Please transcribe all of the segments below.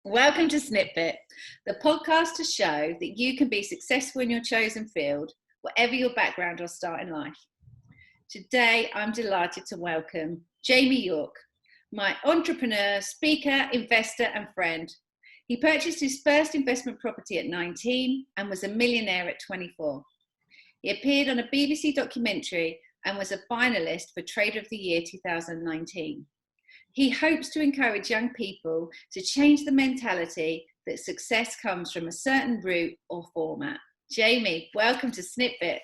Welcome to SnipBit, the podcast to show that you can be successful in your chosen field, whatever your background or start in life. Today, I'm delighted to welcome Jamie York, my entrepreneur, speaker, investor, and friend. He purchased his first investment property at 19 and was a millionaire at 24. He appeared on a BBC documentary and was a finalist for Trader of the Year 2019. He hopes to encourage young people to change the mentality that success comes from a certain route or format. Jamie, welcome to SnipBit.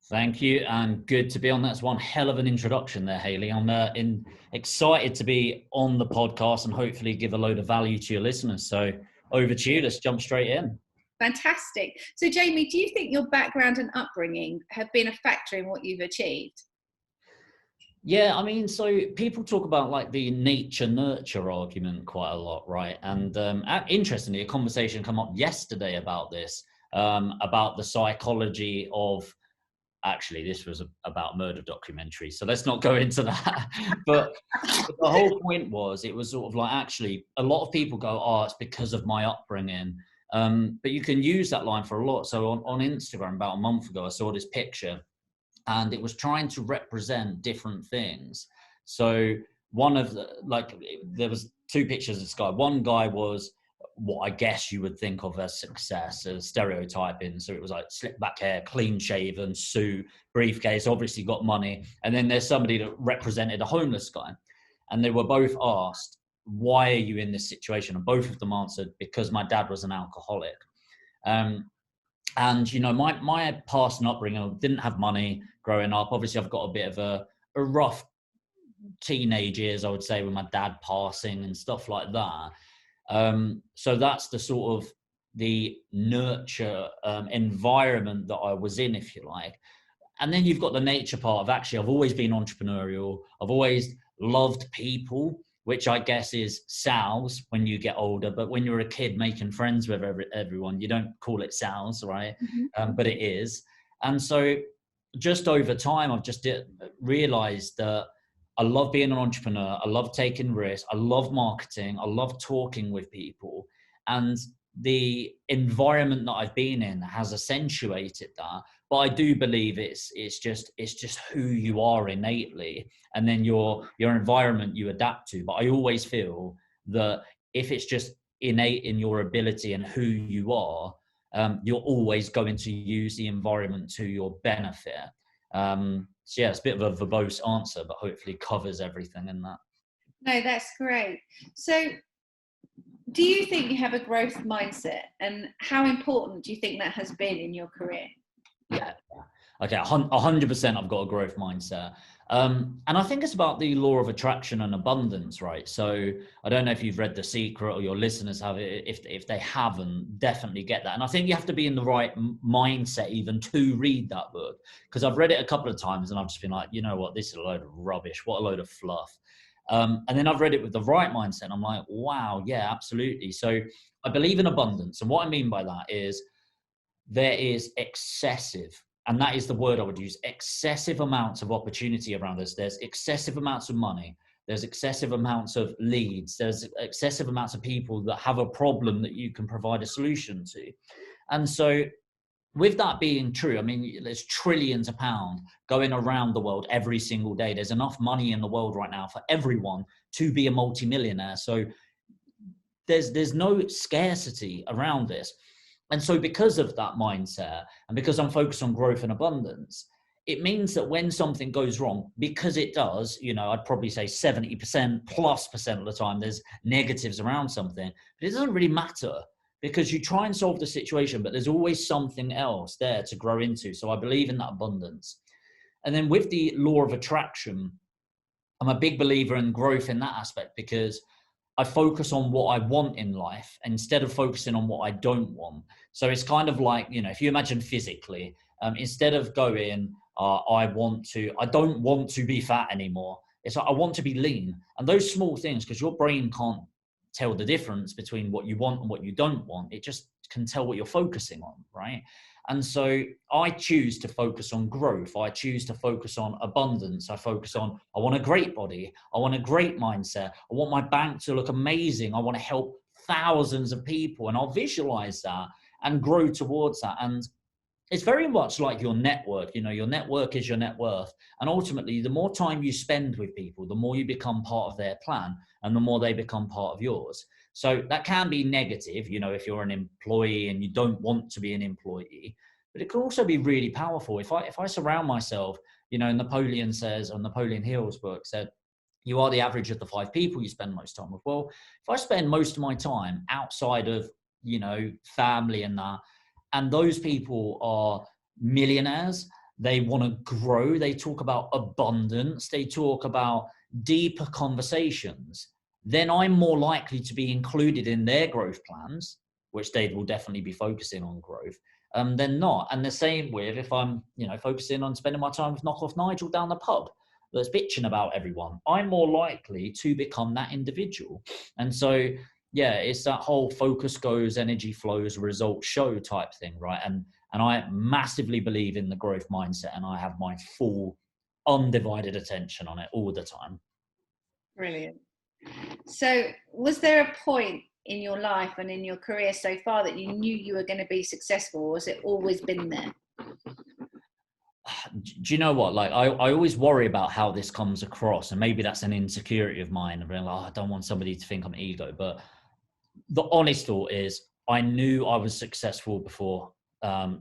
Thank you, and good to be on. That's one hell of an introduction there, Hayley. I'm excited to be on the podcast and hopefully give a load of value to your listeners. So over to you. Let's jump straight in. Fantastic. So Jamie, do you think your background and upbringing have been a factor in what you've achieved? Yeah, I mean, so people talk about like the nature-nurture argument quite a lot, right? And interestingly, a conversation came up yesterday about this, about the psychology of, actually, this was about murder documentary, so let's not go into that. But the whole point was, it was sort of like, actually, a lot of people go, oh, it's because of my upbringing. But you can use that line for a lot. So on Instagram, about a month ago, I saw this picture, and it was trying to represent different things. So one of the, like, there was two pictures of this guy. One guy was what I guess you would think of as success, as stereotyping. So it was like slick back hair, clean shaven, suit, briefcase, obviously got money. And then there's somebody that represented a homeless guy. And they were both asked, why are you in this situation? And both of them answered, because my dad was an alcoholic. And, you know, my past and upbringing, didn't have money growing up. Obviously, I've got a bit of a rough teenage years, I would say, with my dad passing and stuff like that. So that's the sort of the nurture environment that I was in, if you like. And then you've got the nature part of, actually, I've always been entrepreneurial. I've always loved people, which I guess is sales when you get older. But when you're a kid making friends with everyone, you don't call it sales, right? Mm-hmm. But it is. And so just over time, I've just realized that I love being an entrepreneur. I love taking risks. I love marketing. I love talking with people. And the environment that I've been in has accentuated that. But I do believe it's just who you are innately, and then your environment you adapt to. But I always feel that if it's just innate in your ability and who you are, you're always going to use the environment to your benefit. So yeah, it's a bit of a verbose answer, but hopefully covers everything in that. No, that's great. So do you think you have a growth mindset, and how important do you think that has been in your career? Yeah. Okay, 100% I've got a growth mindset. And I think it's about the law of attraction and abundance, right? So I don't know if you've read The Secret or your listeners have it. If they haven't, definitely get that. And I think you have to be in the right mindset even to read that book, because I've read it a couple of times and I've just been like, you know what, this is a load of rubbish. What a load of fluff. And then I've read it with the right mindset. And I'm like, wow, yeah, absolutely. So I believe in abundance. And what I mean by that is there is excessive, and that is the word I would use, excessive amounts of opportunity around us. There's excessive amounts of money. There's excessive amounts of leads. There's excessive amounts of people that have a problem that you can provide a solution to. And so with that being true, I mean, there's trillions of pounds going around the world every single day. There's enough money in the world right now for everyone to be a multimillionaire. So there's no scarcity around this. And so because of that mindset, and because I'm focused on growth and abundance, it means that when something goes wrong, because it does, you know, I'd probably say 70% plus percent of the time there's negatives around something, but it doesn't really matter, because you try and solve the situation, but there's always something else there to grow into. So I believe in that abundance. And then with the law of attraction, I'm a big believer in growth in that aspect, because I focus on what I want in life instead of focusing on what I don't want. So it's kind of like, you know, if you imagine physically, instead of going, I don't want to be fat anymore. It's like, I want to be lean. And those small things, because your brain can't tell the difference between what you want and what you don't want. It just can tell what you're focusing on, right? And so I choose to focus on growth. I choose to focus on abundance. I want a great body. I want a great mindset. I want my bank to look amazing. I want to help thousands of people, and I'll visualize that and grow towards that. And it's very much like your network. Your network is your net worth. And ultimately, the more time you spend with people, the more you become part of their plan and the more they become part of yours. So that can be negative, if you're an employee and you don't want to be an employee, but it can also be really powerful. If I surround myself, Napoleon says, or Napoleon Hill's book said, you are the average of the 5 people you spend most time with. Well, if I spend most of my time outside of, family and that, and those people are millionaires, they want to grow, they talk about abundance, they talk about deeper conversations, then I'm more likely to be included in their growth plans, which they will definitely be focusing on growth, than not. And the same with if I'm, focusing on spending my time with knockoff Nigel down the pub that's bitching about everyone, I'm more likely to become that individual. And so, yeah, it's that whole focus goes, energy flows, results show type thing, right? And I massively believe in the growth mindset, and I have my full undivided attention on it all the time. Brilliant. So was there a point in your life and in your career so far that you knew you were going to be successful, or has it always been there? Do you know what? Like, I always worry about how this comes across, and maybe that's an insecurity of mine. I'm like, I don't want somebody to think I'm ego, but the honest thought is I knew I was successful before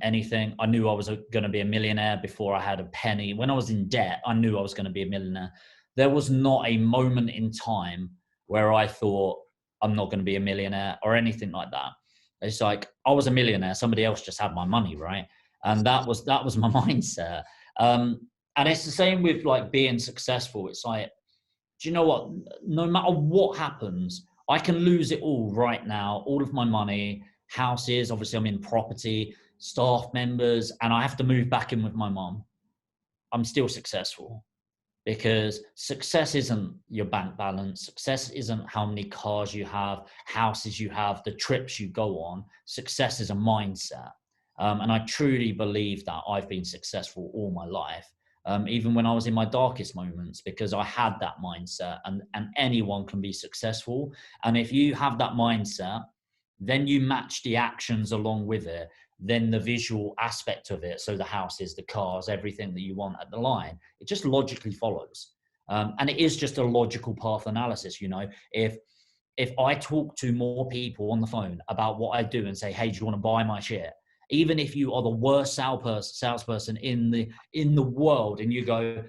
anything. I knew I was going to be a millionaire before I had a penny. When I was in debt, I knew I was going to be a millionaire. There was not a moment in time where I thought I'm not going to be a millionaire or anything like that. It's like I was a millionaire. Somebody else just had my money, right? And that was my mindset. And it's the same with like being successful. It's like, do you know what? No matter what happens, I can lose it all right now. All of my money, houses, obviously I'm in property, staff members, and I have to move back in with my mom. I'm still successful, because success isn't your bank balance. Success isn't how many cars you have, houses you have, the trips you go on. Success is a mindset. And I truly believe that I've been successful all my life. Even when I was in my darkest moments, because I had that mindset, and anyone can be successful. And if you have that mindset, then you match the actions along with it, then the visual aspect of it. So the houses, the cars, everything that you want at the line, it just logically follows. And it is just a logical path analysis. If I talk to more people on the phone about what I do and say, hey, do you want to buy my shit? Even if you are the worst salesperson in the world, and you go,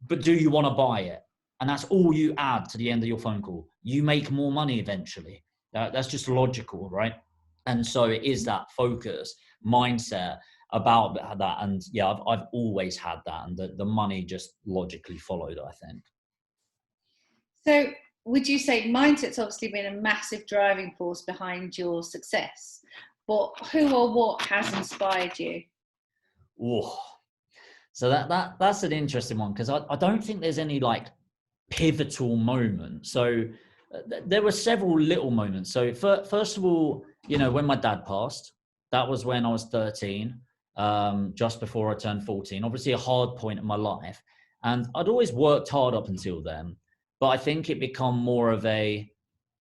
but do you want to buy it? And that's all you add to the end of your phone call, you make more money eventually. That's just logical, right? And so it is that focus mindset about that. And yeah, I've always had that, and the money just logically followed, I think. So would you say mindset's obviously been a massive driving force behind your success? But who or what has inspired you? Oh, so that's an interesting one, because I don't think there's any like pivotal moment. So there were several little moments. So first of all, when my dad passed, that was when I was 13, just before I turned 14. Obviously a hard point in my life, and I'd always worked hard up until then, but I think it become more of a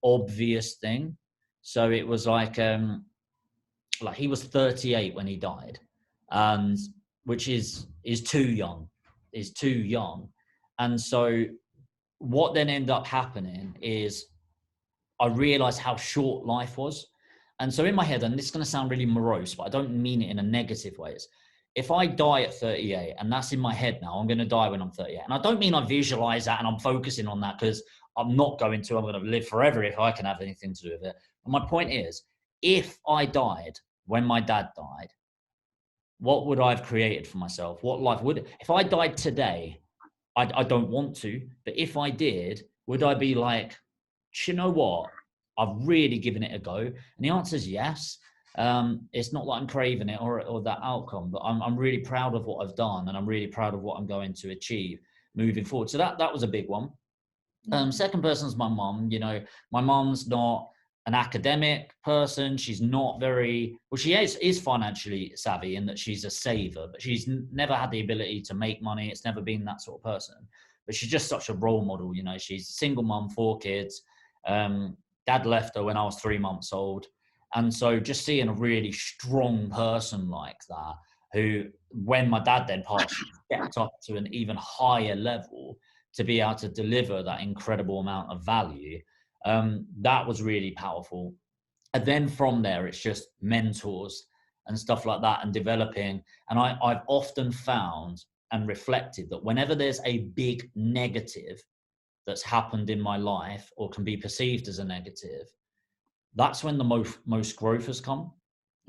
obvious thing. So it was like he was 38 when he died, and which is too young, And so what then ended up happening is I realized how short life was. And so in my head, and this is going to sound really morose, but I don't mean it in a negative way, is if I die at 38, and that's in my head now, I'm going to die when I'm 38. And I don't mean I visualize that and I'm focusing on that, because I'm not going to. I'm going to live forever if I can have anything to do with it. And my point is, if I died when my dad died, what would I have created for myself? What life would, if I died today, I don't want to, but if I did, would I be like, you know what? I've really given it a go. And the answer is yes. It's not like I'm craving it or that outcome, but I'm really proud of what I've done, and I'm really proud of what I'm going to achieve moving forward. So that was a big one. Second person's my mum. My mum's not an academic person. She's not very, well, she is financially savvy in that she's a saver, but she's never had the ability to make money. It's never been that sort of person, but she's just such a role model. She's a single mum, 4 kids. Dad left her when I was 3 months old. And so just seeing a really strong person like that, who, when my dad then passed, she stepped up to an even higher level to be able to deliver that incredible amount of value. That was really powerful. And then from there, it's just mentors and stuff like that and developing. And I've often found and reflected that whenever there's a big negative that's happened in my life or can be perceived as a negative, that's when the most growth has come.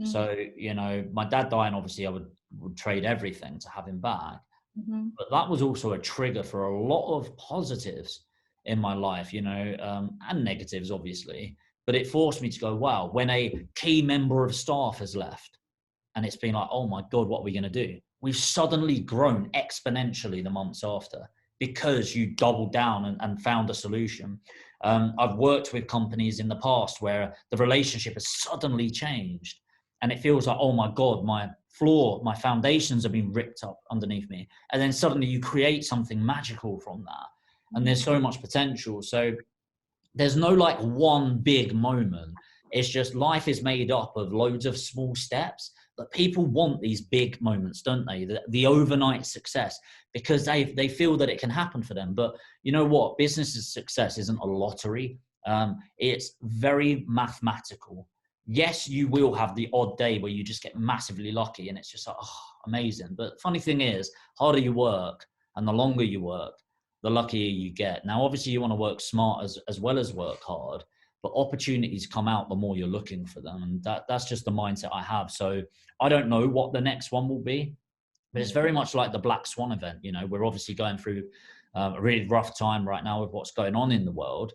Mm-hmm. So, you know, my dad dying, obviously I would trade everything to have him back. Mm-hmm. But that was also a trigger for a lot of positives in my life, you know, and negatives, obviously. But it forced me to go, wow, when a key member of staff has left and it's been like, oh my God, what are we going to do? We've suddenly grown exponentially the months after because you doubled down and found a solution. I've worked with companies in the past where the relationship has suddenly changed and it feels like, oh my God, my foundations have been ripped up underneath me. And then suddenly you create something magical from that. And there's so much potential. So there's no like one big moment. It's just life is made up of loads of small steps, but people want these big moments, don't they? The overnight success, because they feel that it can happen for them. But you know what? Business success isn't a lottery. It's very mathematical. Yes, you will have the odd day where you just get massively lucky and it's just like, oh, amazing. But funny thing is, harder you work and the longer you work, the luckier you get. Now, obviously you want to work smart as well as work hard, but opportunities come out the more you're looking for them. And that's just the mindset I have. So I don't know what the next one will be, but it's very much like the Black Swan event. You know, we're obviously going through a really rough time right now with what's going on in the world.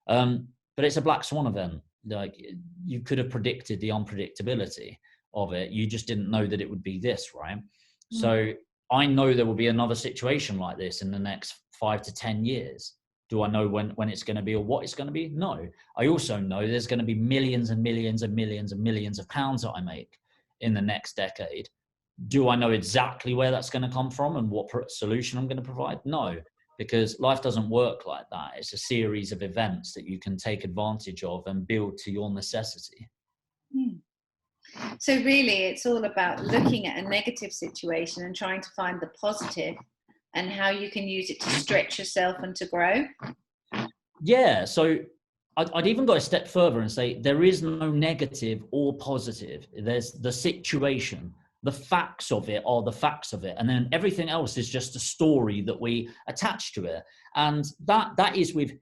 But it's a Black Swan event. Like, you could have predicted the unpredictability of it. You just didn't know that it would be this, right? Mm-hmm. So I know there will be another situation like this in the next 5 to 10 years. Do I know when it's going to be or what it's going to be? No. I also know there's going to be millions and millions and millions and millions of pounds that I make in the next decade. Do I know exactly where that's going to come from and what solution I'm going to provide? No, because life doesn't work like that. It's a series of events that you can take advantage of and build to your necessity. So really, it's all about looking at a negative situation and trying to find the positive and how you can use it to stretch yourself and to grow. Yeah, so I'd even go a step further and say there is no negative or positive. There's the situation. The facts of it are the facts of it. And then everything else is just a story that we attach to it. And that is with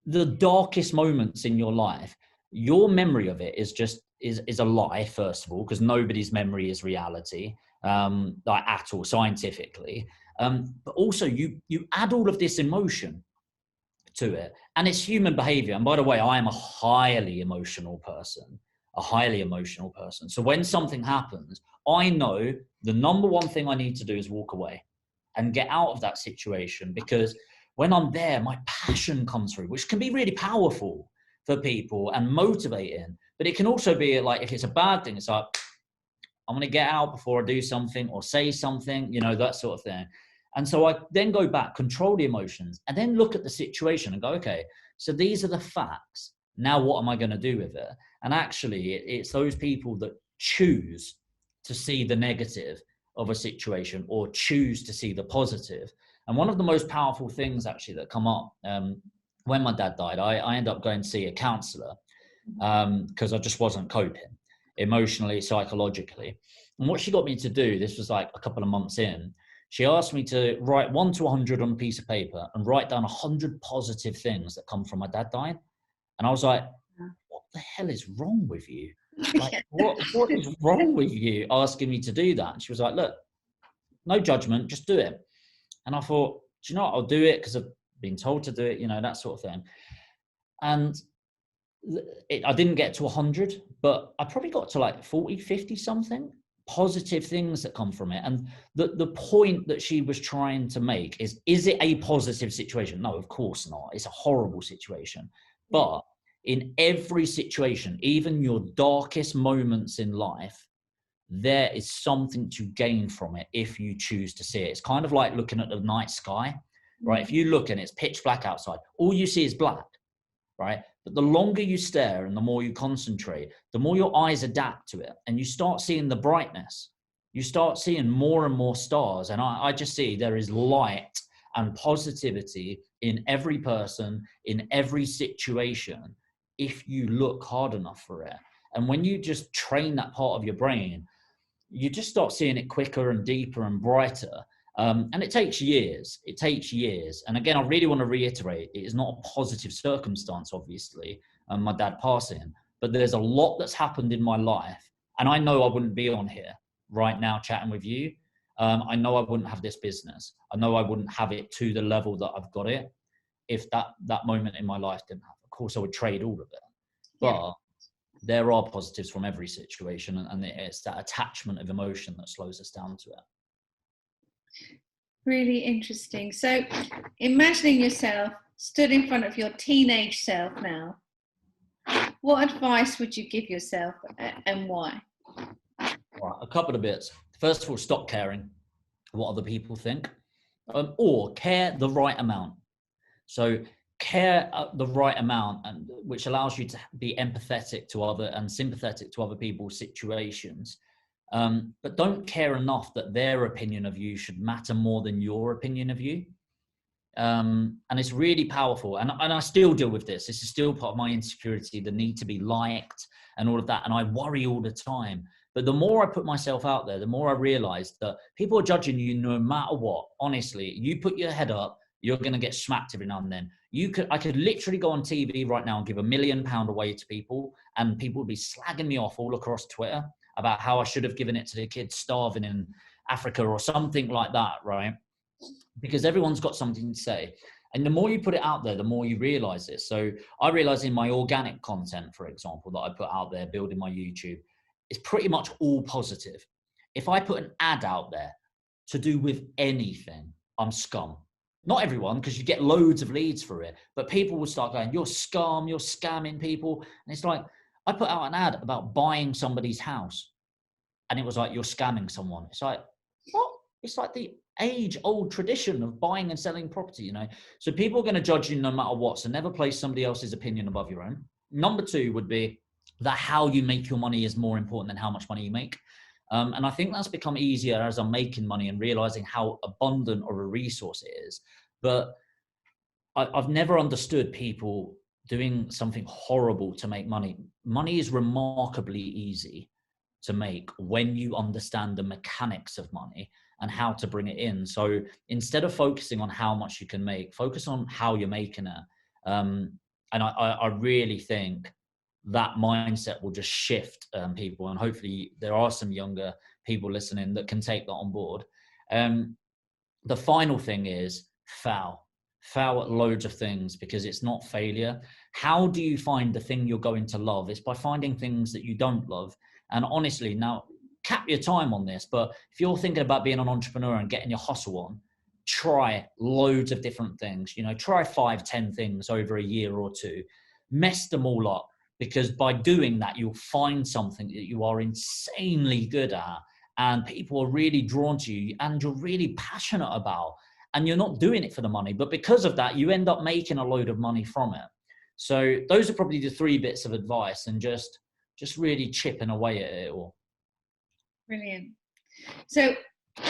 the darkest moments in your life. Your memory of it is a lie, first of all, because nobody's memory is reality, like at all, scientifically. But also you add all of this emotion to it, and it's human behavior. And by the way, I am a highly emotional person. So when something happens, I know the number one thing I need to do is walk away and get out of that situation, because when I'm there, my passion comes through, which can be really powerful for people and motivating. But it can also be like, if it's a bad thing, it's like, I'm going to get out before I do something or say something, you know, that sort of thing. And so I then go back, control the emotions, and then look at the situation and go, okay, so these are the facts. Now, what am I going to do with it? And actually, it's those people that choose to see the negative of a situation or choose to see the positive. And one of the most powerful things actually that come up when my dad died, I ended up going to see a counselor because I just wasn't coping emotionally, psychologically. And what she got me to do, this was like a couple of months in, she asked me to write 1 to 100 on a piece of paper and write down 100 positive things that come from my dad dying. And I was like, what the hell is wrong with you? Like, what is wrong with you asking me to do that? And she was like, look, no judgment, just do it. And I thought, do you know what? I'll do it because I've been told to do it, you know, that sort of thing. And I didn't get to 100, but I probably got to like 40, 50 something positive things that come from it. And the point that she was trying to make is it a positive situation? No, of course not. It's a horrible situation. But in every situation, even your darkest moments in life, there is something to gain from it if you choose to see it. It's kind of like looking at the night sky, right? If you look and it's pitch black outside, all you see is black. right? But the longer you stare and the more you concentrate, the more your eyes adapt to it, and you start seeing the brightness. You start seeing more and more stars. And I just see there is light and positivity in every person, in every situation, if you look hard enough for it. And when you just train that part of your brain, you just start seeing it quicker and deeper and brighter. And it takes years. It takes years. And again, I really want to reiterate, it is not a positive circumstance, obviously, my dad passing, but there's a lot that's happened in my life. And I know I wouldn't be on here right now chatting with you. I know I wouldn't have this business. I know I wouldn't have it to the level that I've got it if that moment in my life didn't happen. Of course, I would trade all of it. But there are positives from every situation, and it's that attachment of emotion that slows us down to it. Really interesting. So imagining yourself stood in front of your teenage self now, what advice would you give yourself and why? Right, a couple of bits. First of all, stop caring what other people think, or care the right amount. So care the right amount, and which allows you to be empathetic to other and sympathetic to other people's situations. But don't care enough that their opinion of you should matter more than your opinion of you. And it's really powerful. And I still deal with this. This is still part of my insecurity, the need to be liked and all of that. And I worry all the time. But the more I put myself out there, the more I realize that people are judging you no matter what. Honestly, you put your head up, you're going to get smacked every now and then. I could literally go on TV right now and give £1 million away to people, and people would be slagging me off all across Twitter about how I should have given it to the kids starving in Africa or something like that, right? Because everyone's got something to say. And the more you put it out there, the more you realize this. So I realize in my organic content, for example, that I put out there, building my YouTube, it's pretty much all positive. If I put an ad out there to do with anything, I'm scum. Not everyone, because you get loads of leads for it, but people will start going, you're scum, you're scamming people. And it's like, I put out an ad about buying somebody's house, and it was like, you're scamming someone. It's like, what? It's like the age-old tradition of buying and selling property, you know? So people are going to judge you no matter what. So never place somebody else's opinion above your own. Number two would be that how you make your money is more important than how much money you make. And I think that's become easier as I'm making money and realizing how abundant of a resource it is. But I've never understood people doing something horrible to make money. Money is remarkably easy to make when you understand the mechanics of money and how to bring it in. So instead of focusing on how much you can make, focus on how you're making it. And I really think that mindset will just shift people. And hopefully there are some younger people listening that can take that on board. The final thing is fail at loads of things, because it's not failure. How do you find the thing you're going to love? It's by finding things that you don't love. And honestly, now cap your time on this, but if you're thinking about being an entrepreneur and getting your hustle on, try loads of different things, you know, try 5-10 things over a year or two, mess them all up, because by doing that, you'll find something that you are insanely good at and people are really drawn to you and you're really passionate about, and you're not doing it for the money, but because of that, you end up making a load of money from it. So those are probably the 3 bits of advice, and just really chipping away at it all. Brilliant. So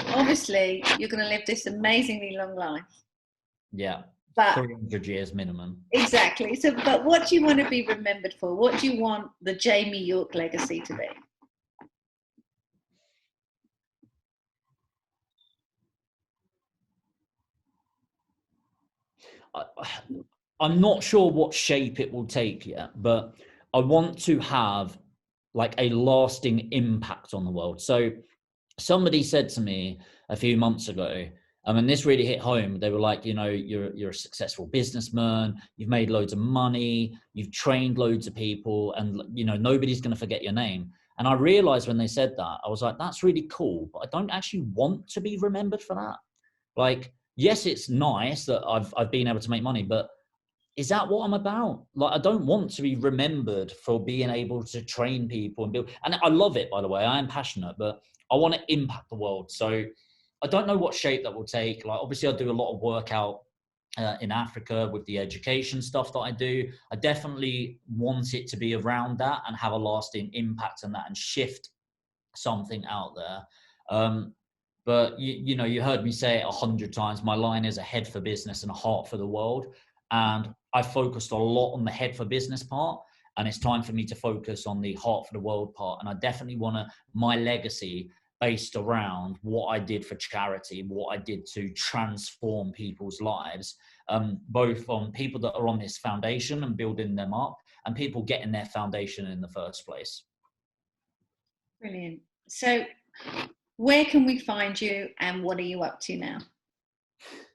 obviously you're going to live this amazingly long life. Yeah. But 300 years minimum. Exactly. So, but what do you want to be remembered for? What do you want the Jamie York legacy to be? I'm not sure what shape it will take yet, but I want to have like a lasting impact on the world. So somebody said to me a few months ago, and this really hit home. They were like, you know, you're a successful businessman, you've made loads of money, you've trained loads of people, and you know, nobody's going to forget your name. And I realized when they said that, I was like, that's really cool, but I don't actually want to be remembered for that. Like, yes, it's nice that I've been able to make money, but is that what I'm about? Like, I don't want to be remembered for being able to train people and build. And I love it, by the way. I am passionate, but I want to impact the world. So I don't know what shape that will take. Like, obviously I do a lot of workout in Africa with the education stuff that I do. I definitely want it to be around that and have a lasting impact on that and shift something out there. But you know, you heard me say it 100 times. My line is a head for business and a heart for the world. And I focused a lot on the head for business part. And it's time for me to focus on the heart for the world part. And I definitely want my legacy based around what I did for charity, what I did to transform people's lives, both on people that are on this foundation and building them up, and people getting their foundation in the first place. Brilliant. So where can we find you and what are you up to now?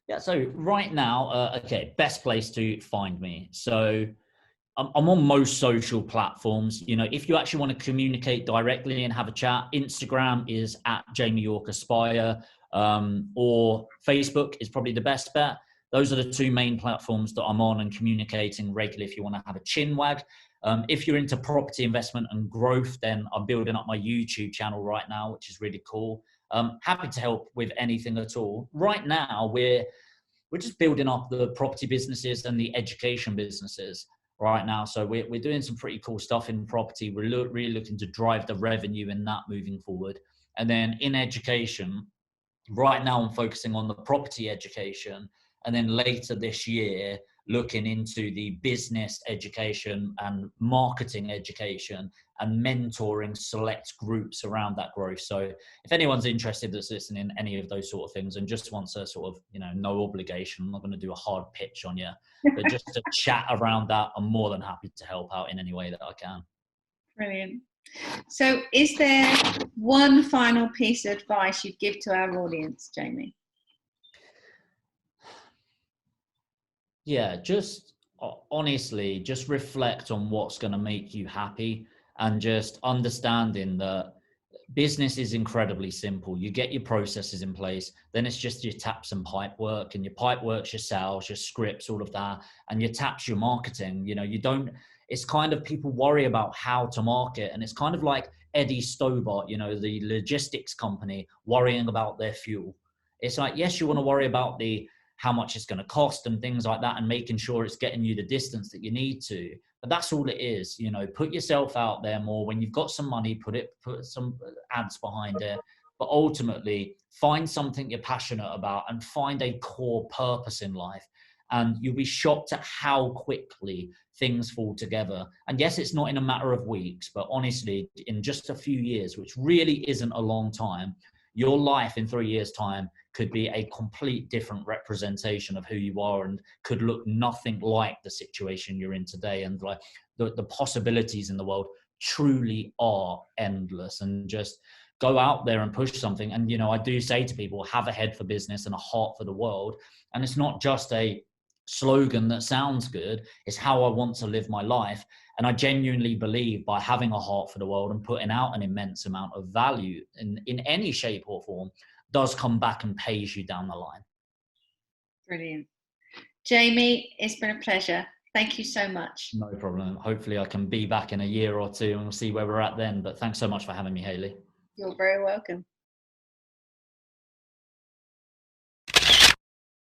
Yeah, so right now, okay, best place to find me. So I'm on most social platforms. You know, if you actually want to communicate directly and have a chat, Instagram is at Jamie York Aspire, or Facebook is probably the best bet. Those are the two main platforms that I'm on and communicating regularly if you want to have a chin wag. If you're into property investment and growth, then I'm building up my YouTube channel right now, which is really cool. Happy to help with anything at all. Right now, we're just building up the property businesses and the education businesses right now. So we're doing some pretty cool stuff in property. We're really looking to drive the revenue in that moving forward. And then in education, right now I'm focusing on the property education, and then later this year looking into the business education and marketing education and mentoring select groups around that growth. So if anyone's interested that's listening in any of those sort of things and just wants a sort of, you know, no obligation, I'm not going to do a hard pitch on you, but just to chat around that, I'm more than happy to help out in any way that I can. Brilliant. So is there one final piece of advice you'd give to our audience, Jamie? Yeah, just honestly, just reflect on what's going to make you happy, and just understanding that business is incredibly simple. You get your processes in place, then it's just your taps and pipe work, and your pipe work's your sales, your scripts, all of that, and your taps, your marketing. You know, you don't, it's kind of, people worry about how to market, and it's kind of like Eddie Stobart, you know, the logistics company worrying about their fuel. It's like, yes, you want to worry about how much it's going to cost and things like that, and making sure it's getting you the distance that you need to. But that's all it is. You know, put yourself out there more. When you've got some money, put some ads behind it. But ultimately, find something you're passionate about and find a core purpose in life. And you'll be shocked at how quickly things fall together. And yes, it's not in a matter of weeks, but honestly, in just a few years, which really isn't a long time, your life in 3 years' time could be a complete different representation of who you are, and could look nothing like the situation you're in today. And like the possibilities in the world truly are endless. And just go out there and push something. And, you know, I do say to people, have a head for business and a heart for the world. And it's not just a slogan that sounds good, it's how I want to live my life. And I genuinely believe by having a heart for the world and putting out an immense amount of value in any shape or form does come back and pays you down the line. Brilliant. Jamie, it's been a pleasure. Thank you so much. No problem. Hopefully I can be back in a year or two and we'll see where we're at then. But thanks so much for having me, Hayley. You're very welcome.